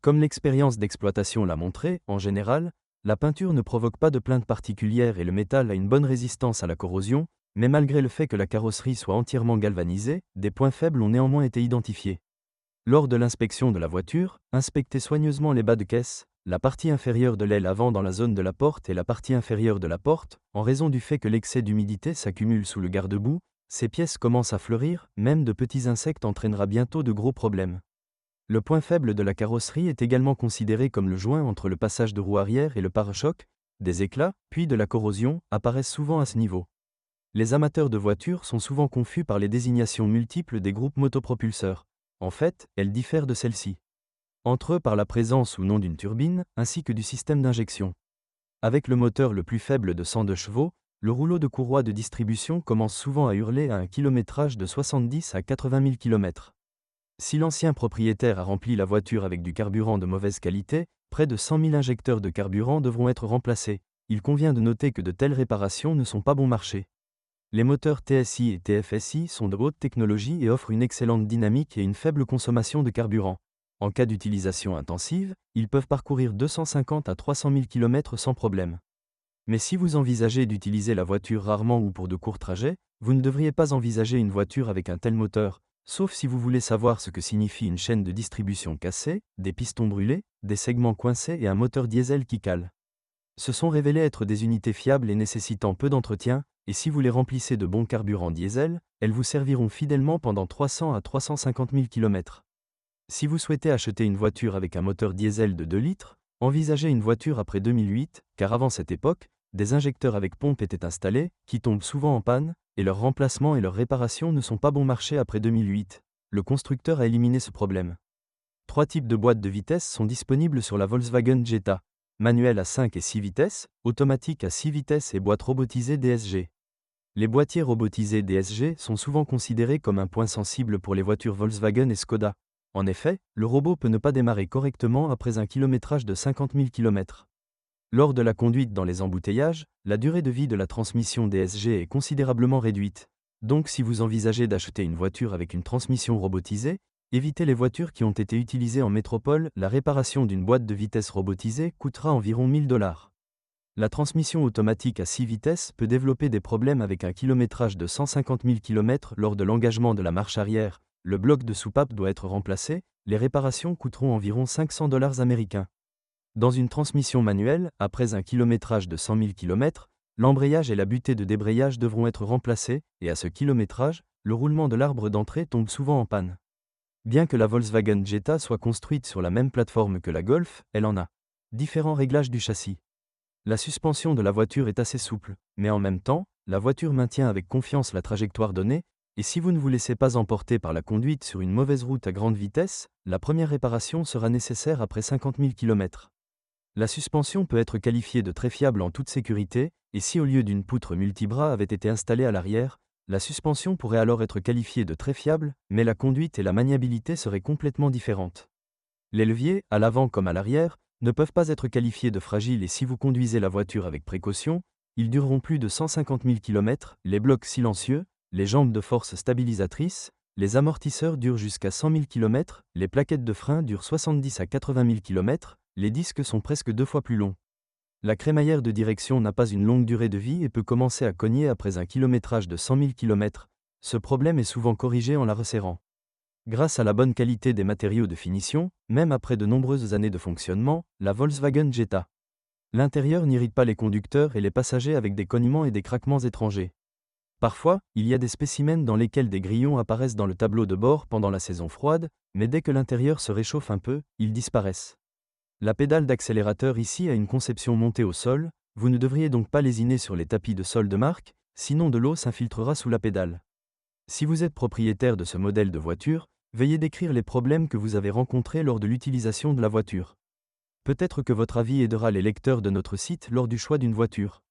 Comme l'expérience d'exploitation l'a montré, en général, la peinture ne provoque pas de plainte particulière et le métal a une bonne résistance à la corrosion, mais malgré le fait que la carrosserie soit entièrement galvanisée, des points faibles ont néanmoins été identifiés. Lors de l'inspection de la voiture, inspectez soigneusement les bas de caisse, la partie inférieure de l'aile avant dans la zone de la porte et la partie inférieure de la porte, en raison du fait que l'excès d'humidité s'accumule sous le garde-boue, ces pièces commencent à fleurir, même de petits insectes entraînera bientôt de gros problèmes. Le point faible de la carrosserie est également considéré comme le joint entre le passage de roue arrière et le pare-choc. Des éclats, puis de la corrosion, apparaissent souvent à ce niveau. Les amateurs de voitures sont souvent confus par les désignations multiples des groupes motopropulseurs. En fait, elles diffèrent de celles-ci. Entre eux par la présence ou non d'une turbine, ainsi que du système d'injection. Avec le moteur le plus faible de 102 chevaux, le rouleau de courroie de distribution commence souvent à hurler à un kilométrage de 70 à 80 000 km. Si l'ancien propriétaire a rempli la voiture avec du carburant de mauvaise qualité, près de 100 000 injecteurs de carburant devront être remplacés. Il convient de noter que de telles réparations ne sont pas bon marché. Les moteurs TSI et TFSI sont de haute technologie et offrent une excellente dynamique et une faible consommation de carburant. En cas d'utilisation intensive, ils peuvent parcourir 250 à 300 000 km sans problème. Mais si vous envisagez d'utiliser la voiture rarement ou pour de courts trajets, vous ne devriez pas envisager une voiture avec un tel moteur, sauf si vous voulez savoir ce que signifie une chaîne de distribution cassée, des pistons brûlés, des segments coincés et un moteur diesel qui cale. Se sont révélées être des unités fiables et nécessitant peu d'entretien, et si vous les remplissez de bons carburants diesel, elles vous serviront fidèlement pendant 300 à 350 000 km. Si vous souhaitez acheter une voiture avec un moteur diesel de 2 litres, envisagez une voiture après 2008, car avant cette époque, des injecteurs avec pompe étaient installés, qui tombent souvent en panne, et leur remplacement et leur réparation ne sont pas bon marché après 2008. Le constructeur a éliminé ce problème. 3 types de boîtes de vitesse sont disponibles sur la Volkswagen Jetta. Manuel à 5 et 6 vitesses, automatique à 6 vitesses et boîte robotisée DSG. Les boîtiers robotisés DSG sont souvent considérés comme un point sensible pour les voitures Volkswagen et Skoda. En effet, le robot peut ne pas démarrer correctement après un kilométrage de 50 000 km. Lors de la conduite dans les embouteillages, la durée de vie de la transmission DSG est considérablement réduite. Donc si vous envisagez d'acheter une voiture avec une transmission robotisée, évitez les voitures qui ont été utilisées en métropole. La réparation d'une boîte de vitesse robotisée coûtera environ 1 000 $. La transmission automatique à 6 vitesses peut développer des problèmes avec un kilométrage de 150 000 km lors de l'engagement de la marche arrière. Le bloc de soupape doit être remplacé, les réparations coûteront environ 500 $ américains. Dans une transmission manuelle, après un kilométrage de 100 000 km, l'embrayage et la butée de débrayage devront être remplacés, et à ce kilométrage, le roulement de l'arbre d'entrée tombe souvent en panne. Bien que la Volkswagen Jetta soit construite sur la même plateforme que la Golf, elle en a différents réglages du châssis. La suspension de la voiture est assez souple, mais en même temps, la voiture maintient avec confiance la trajectoire donnée, et si vous ne vous laissez pas emporter par la conduite sur une mauvaise route à grande vitesse, la première réparation sera nécessaire après 50 000 km. La suspension peut être qualifiée de très fiable en toute sécurité, et si au lieu d'une poutre multibras avait été installée à l'arrière, la suspension pourrait alors être qualifiée de très fiable, mais la conduite et la maniabilité seraient complètement différentes. Les leviers, à l'avant comme à l'arrière, ne peuvent pas être qualifiés de fragiles et si vous conduisez la voiture avec précaution, ils dureront plus de 150 000 km, les blocs silencieux, les jambes de force stabilisatrices, les amortisseurs durent jusqu'à 100 000 km, les plaquettes de frein durent 70 à 80 000 km, les disques sont presque 2 fois plus longs. La crémaillère de direction n'a pas une longue durée de vie et peut commencer à cogner après un kilométrage de 100 000 km. Ce problème est souvent corrigé en la resserrant. Grâce à la bonne qualité des matériaux de finition, même après de nombreuses années de fonctionnement, la Volkswagen Jetta. L'intérieur n'irrite pas les conducteurs et les passagers avec des cognements et des craquements étrangers. Parfois, il y a des spécimens dans lesquels des grillons apparaissent dans le tableau de bord pendant la saison froide, mais dès que l'intérieur se réchauffe un peu, ils disparaissent. La pédale d'accélérateur ici a une conception montée au sol, vous ne devriez donc pas lésiner sur les tapis de sol de marque, sinon de l'eau s'infiltrera sous la pédale. Si vous êtes propriétaire de ce modèle de voiture, veuillez décrire les problèmes que vous avez rencontrés lors de l'utilisation de la voiture. Peut-être que votre avis aidera les lecteurs de notre site lors du choix d'une voiture.